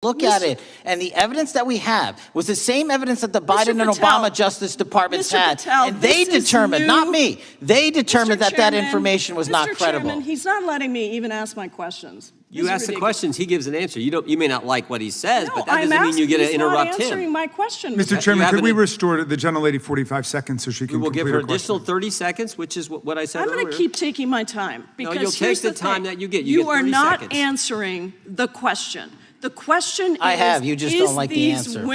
Look at it, and the evidence that we have was the same evidence that the Biden and Obama Justice Departments had, and they determined, not me, they determined that that information was not credible. Chairman, he's not letting me even ask my questions. You ask the questions, he gives an answer. You may not like what he says, but that doesn't mean you get to interrupt him. He's not answering my question. Mr. Chairman, could we restore the gentlelady 45 seconds so she can complete her question? We will give her additional 30 seconds, which is what I said earlier. I'm going to keep taking my time. Because no, you'll take the time that you get. You are not answering the question. The question is, you just don't like the answer.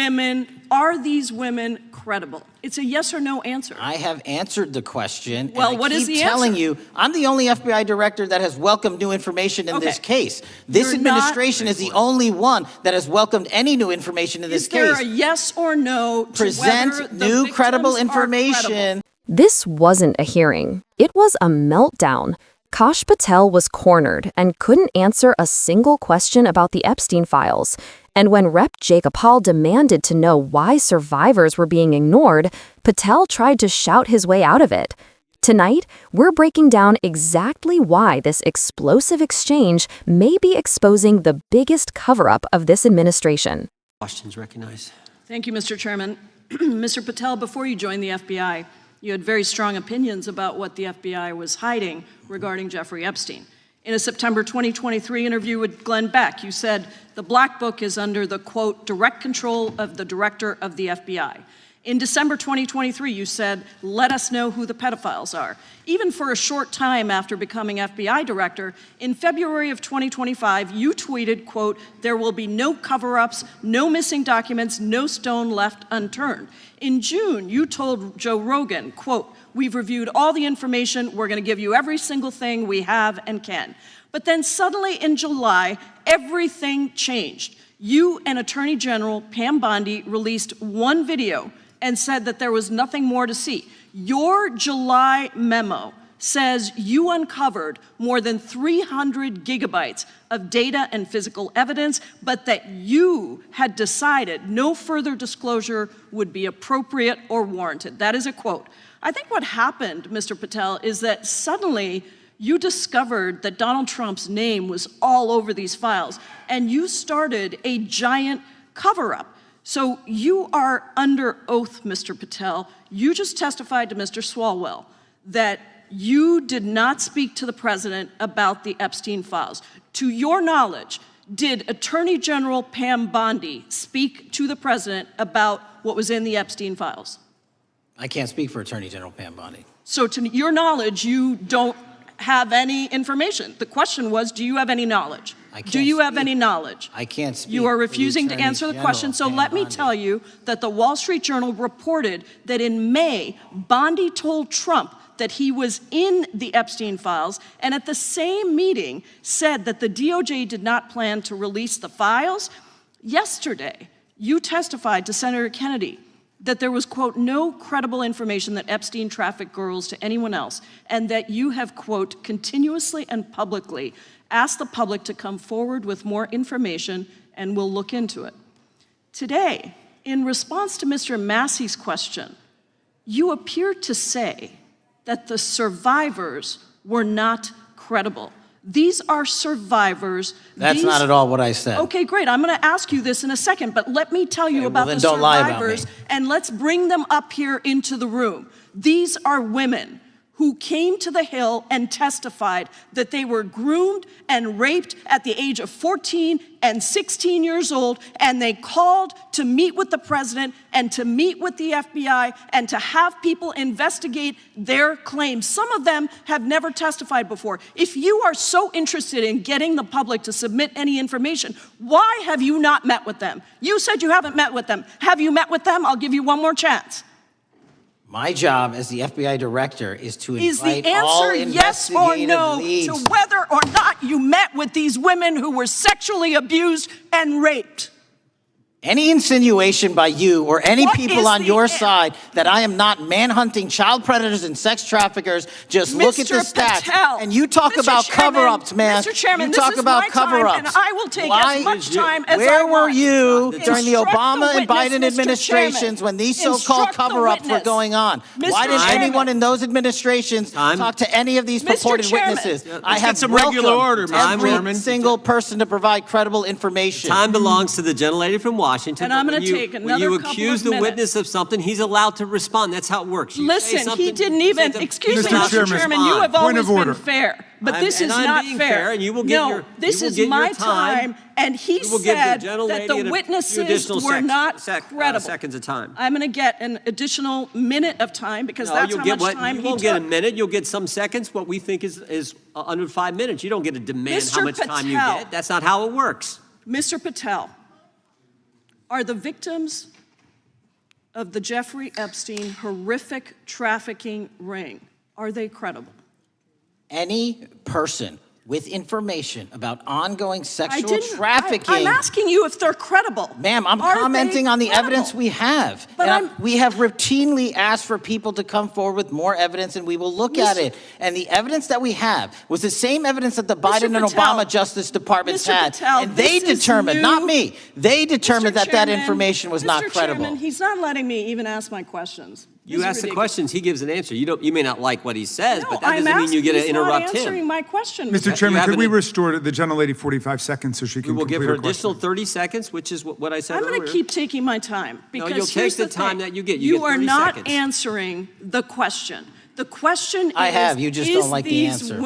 Are these women credible? It's a yes or no answer. I have answered the question. Well, and what is the answer? I keep telling you, I'm the only FBI director that has welcomed new information in this case. This administration is the only one that has welcomed any new information in this case. Is there a yes or no to present whether the new credible information? credible? This wasn't a hearing. It was a meltdown. Kash Patel was cornered and couldn't answer a single question about the Epstein files. And when Rep. Jayapal demanded to know why survivors were being ignored, Patel tried to shout his way out of it. Tonight, we're breaking down exactly why this explosive exchange may be exposing the biggest cover-up of this administration. Questions recognized. Thank you, Mr. Chairman. Mr. Patel, before you joined the FBI, you had very strong opinions about what the FBI was hiding regarding Jeffrey Epstein. In a September 2023 interview with Glenn Beck, you said the Black Book is under the, quote, direct control of the director of the FBI. In December 2023, you said, let us know who the pedophiles are. Even for a short time after becoming FBI director, in February of 2025, you tweeted, quote, there will be no cover-ups, no missing documents, no stone left unturned. In June, you told Joe Rogan, quote, we've reviewed all the information, we're gonna give you every single thing we have and can. But then suddenly in July, everything changed. You and Attorney General Pam Bondi released one video and said that there was nothing more to see. Your July memo says you uncovered more than 300 gigabytes of data and physical evidence, but that you had decided no further disclosure would be appropriate or warranted. That is a quote. I think what happened, Mr. Patel, is that suddenly you discovered that Donald Trump's name was all over these files, and you started a giant cover-up. So you are under oath, Mr. Patel. You just testified to Mr. Swalwell that you did not speak to the president about the Epstein files. To your knowledge, did Attorney General Pam Bondi speak to the president about what was in the Epstein files? I can't speak for Attorney General Pam Bondi. So to your knowledge, you don't have any information. The question was, do you have any knowledge? Do you have any knowledge? I can't speak. You are refusing to answer the question, so let me tell you that the Wall Street Journal reported that in May, Bondi told Trump that he was in the Epstein files, and at the same meeting said that the DOJ did not plan to release the files. Yesterday, you testified to Senator Kennedy that there was, quote, no credible information that Epstein trafficked girls to anyone else, and that you have, quote, continuously and publicly asked the public to come forward with more information, and we'll look into it. Today, in response to Mr. Massey's question, you appeared to say that the survivors were not credible. These are survivors. That's not at all what I said. Okay, great. I'm going to ask you this in a second, but let me tell you about the survivors, and let's bring them up here into the room. These are women who came to the Hill and testified that they were groomed and raped at the age of 14 and 16 years old, and they called to meet with the president and to meet with the FBI and to have people investigate their claims. Some of them have never testified before. If you are so interested in getting the public to submit any information, why have you not met with them? You said you haven't met with them. Have you met with them? I'll give you one more chance. My job as the FBI director is to invite Is all the answer yes or no leads to whether or not you met with these women who were sexually abused and raped? Any insinuation by you or any people on your side that I am not manhunting child predators and sex traffickers, just look at the stats. Patel, and you talk about cover-ups, man. Mr. Chairman, you talk this is about my cover-ups. time, and I will take as much time as I Where want. were you during the Instruct Obama the and witness, Biden Mr. administrations Chairman. when these so-called Instruct the cover-ups were witness. going on? Mr. Why didn't Chairman. anyone in those administrations talk to any of these Mr. purported Chairman. witnesses? Let's I have get some regular order, Mr. every Chairman. single person to provide credible information. Time belongs to the gentlelady from Washington. And I'm but going when to you- take when another you couple accuse of the minutes. witness of something, he's allowed to respond. That's how it works. You say Listen, something, he didn't you even, say excuse me, Mr. Mr. Chairman, Chairman, you have point always of been order. fair, but this is I'm not being fair. fair, and you will get No, your- this you will is get your my time. and he You will give the said that gentlelady the a few witnesses additional were not credible. seconds of time. I'm going to get an additional minute of time because No, that's you'll how get much what time you he won't get a took. minute. You'll get some seconds. What we think is under 5 minutes. You don't get to demand how Mr. much time you Patel. get. That's not how it works. Mr. Patel, are the victims of the Jeffrey Epstein horrific trafficking ring, are they credible? Any person with information about ongoing sexual trafficking. I'm asking you if they're credible. Ma'am, I'm Are commenting they on the credible? evidence we have. But And we have routinely asked for people to come forward with more evidence, and we will look at it. And the evidence that we have was the same evidence that the Biden and Patel, Obama Justice Departments Mr. had. Patel, And they this is determined, new. not me, they determined Mr. that Chairman, information was not Mr. credible. Chairman, he's not letting me even ask my questions. You This is ask the ridiculous. questions, he gives an answer. You may not like what he says, No, but that I'm doesn't mean you get to asking, he's not interrupt answering him. my question. Mr. Chairman, have could we an- restore the gentlelady 45 seconds so she We can will complete give her her question? additional 30 seconds, which is what I said I'm earlier. going to keep taking my time because you'll take here's the the time thing. that you get. You get are 30 not seconds. answering the question. The question I is, have, you just don't like the answer.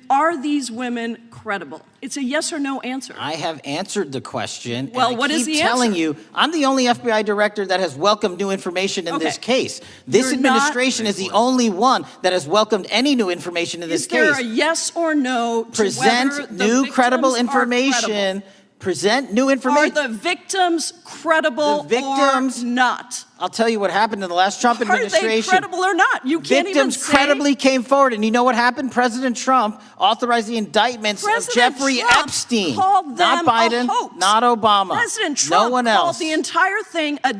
Are these women credible? It's a yes or no answer. I have answered the question. Well, and I what is keep the telling answer? you, I'm the only FBI director that has welcomed new information in this Okay. case. This You're not- administration is the only one that has welcomed any new information in this Is there case. a yes or no to whether Present the new victims credible are information. credible? Present new Are information. the victims credible The victims- or not? I'll tell you what happened in the last Trump Are they administration. credible or not? You can't Victims even say credibly came forward, and you know what happened? President Trump authorized the indictments of President Jeffrey Trump Epstein, called not them Biden, a hoax. not Obama, President Trump no one called else. the entire thing a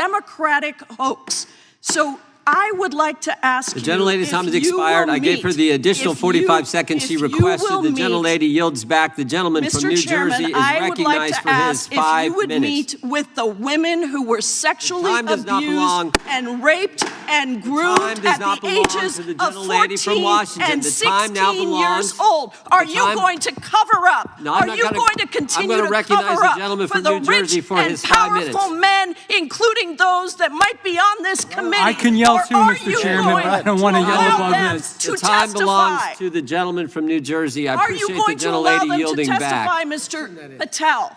Democratic hoax. So I would like to ask The you gentlelady's if time has you expired. will I gave her meet- the additional if 45 you- seconds she if you requested. will The meet- gentlelady yields back. The gentleman from Mr. New Chairman, Jersey is I would like recognized to for his ask if 5 you would minutes. meet with the women who were sexually time does not belong- abused and raped and groomed time does at not the belong ages to the of gentlelady from 14 Washington. and The time now 16 belongs- years old. Are the you time- going to cover up? No, I'm Are not you gonna- going to I'm continue gonna to recognize cover the up gentleman for from the New Jersey rich for and his 5 minutes. powerful men, including those that might be on this committee? I can yell Or too, are Mr. you Chairman, going but I don't want to yell allow above them this. to The time belongs testify? to the gentleman from New Jersey. I Are you appreciate the going to allow gentlelady them to yielding testify, back. Mr. Patel?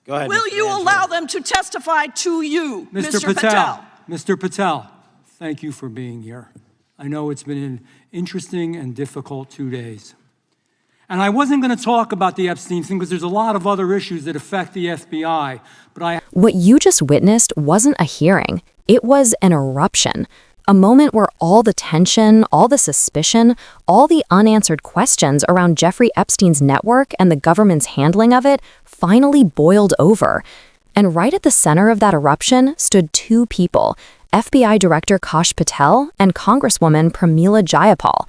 Go ahead, Will Mr. you Angelo. allow them to testify to you, Mr. Patel? Mr. Patel, thank you for being here. I know it's been an interesting and difficult 2 days. And I wasn't going to talk about the Epstein thing because there's a lot of other issues that affect the FBI, but What you just witnessed wasn't a hearing. It was an eruption. A moment where all the tension, all the suspicion, all the unanswered questions around Jeffrey Epstein's network and the government's handling of it finally boiled over. And right at the center of that eruption stood two people, FBI Director Kash Patel and Congresswoman Pramila Jayapal.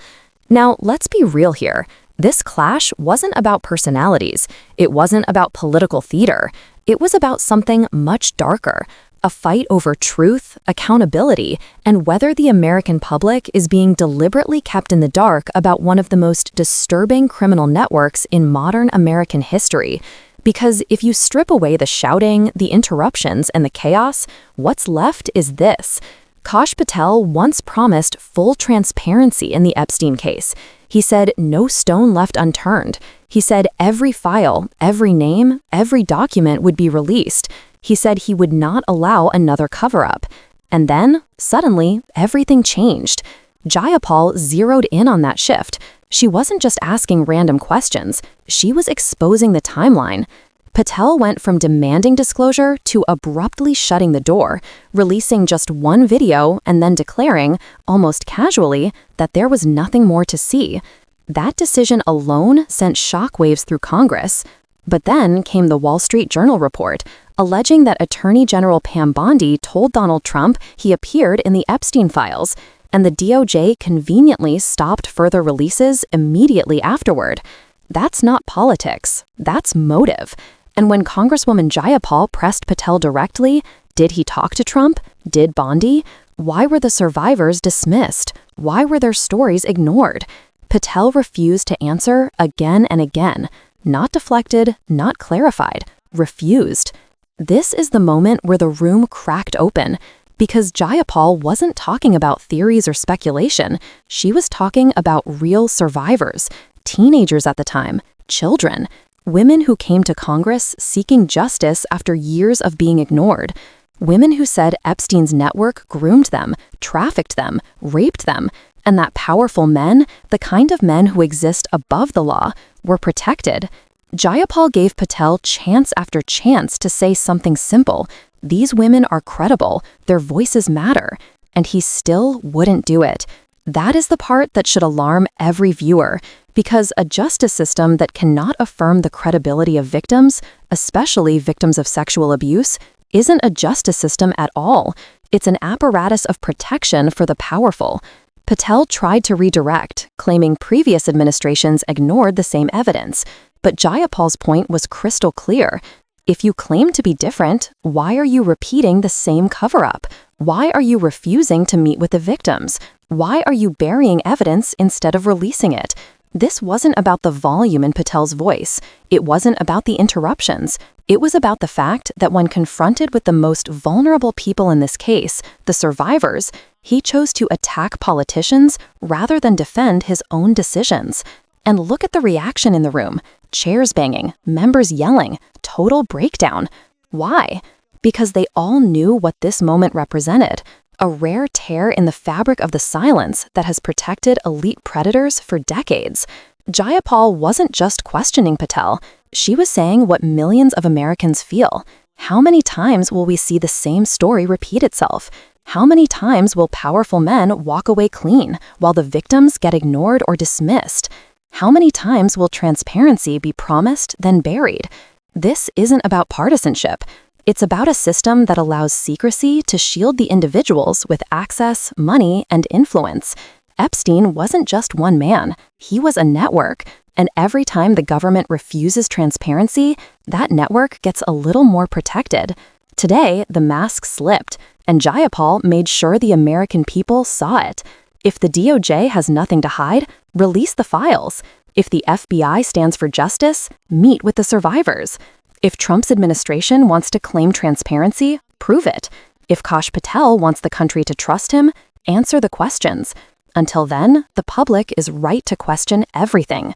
Now, let's be real here. This clash wasn't about personalities. It wasn't about political theater. It was about something much darker. A fight over truth, accountability, and whether the American public is being deliberately kept in the dark about one of the most disturbing criminal networks in modern American history. Because if you strip away the shouting, the interruptions, and the chaos, what's left is this. Kash Patel once promised full transparency in the Epstein case. He said no stone left unturned. He said every file, every name, every document would be released. He said he would not allow another cover-up. And then, suddenly, everything changed. Jayapal zeroed in on that shift. She wasn't just asking random questions. She was exposing the timeline. Patel went from demanding disclosure to abruptly shutting the door, releasing just one video and then declaring, almost casually, that there was nothing more to see. That decision alone sent shockwaves through Congress. But then came the Wall Street Journal report, alleging that Attorney General Pam Bondi told Donald Trump he appeared in the Epstein files, and the DOJ conveniently stopped further releases immediately afterward. That's not politics. That's motive. And when Congresswoman Jayapal pressed Patel directly, did he talk to Trump? Did Bondi? Why were the survivors dismissed? Why were their stories ignored? Patel refused to answer again and again. Not deflected, not clarified. Refused. This is the moment where the room cracked open, because Jayapal wasn't talking about theories or speculation. She was talking about real survivors, teenagers at the time, children, women who came to Congress seeking justice after years of being ignored, women who said Epstein's network groomed them, trafficked them, raped them, and that powerful men, the kind of men who exist above the law, were protected. Jayapal gave Patel chance after chance to say something simple. These women are credible, their voices matter, and he still wouldn't do it. That is the part that should alarm every viewer, because a justice system that cannot affirm the credibility of victims, especially victims of sexual abuse, isn't a justice system at all. It's an apparatus of protection for the powerful. Patel tried to redirect, claiming previous administrations ignored the same evidence, but Jayapal's point was crystal clear. If you claim to be different, why are you repeating the same cover-up? Why are you refusing to meet with the victims? Why are you burying evidence instead of releasing it? This wasn't about the volume in Patel's voice. It wasn't about the interruptions. It was about the fact that when confronted with the most vulnerable people in this case, the survivors, he chose to attack politicians rather than defend his own decisions. And look at the reaction in the room. Chairs banging, members yelling, total breakdown. Why? Because they all knew what this moment represented. A rare tear in the fabric of the silence that has protected elite predators for decades. Jayapal wasn't just questioning Patel. She was saying what millions of Americans feel. How many times will we see the same story repeat itself? How many times will powerful men walk away clean while the victims get ignored or dismissed? How many times will transparency be promised, then buried? This isn't about partisanship. It's about a system that allows secrecy to shield the individuals with access, money, and influence. Epstein wasn't just one man. He was a network. And every time the government refuses transparency, that network gets a little more protected. Today, the mask slipped, and Jayapal made sure the American people saw it. If the DOJ has nothing to hide, release the files. If the FBI stands for justice, meet with the survivors. If Trump's administration wants to claim transparency, prove it. If Kash Patel wants the country to trust him, answer the questions. Until then, the public is right to question everything.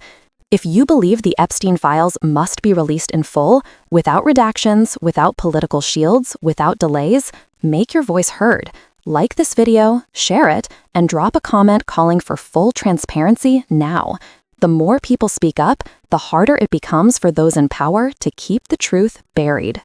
If you believe the Epstein files must be released in full, without redactions, without political shields, without delays, make your voice heard. Like this video, share it, and drop a comment calling for full transparency now. The more people speak up, the harder it becomes for those in power to keep the truth buried.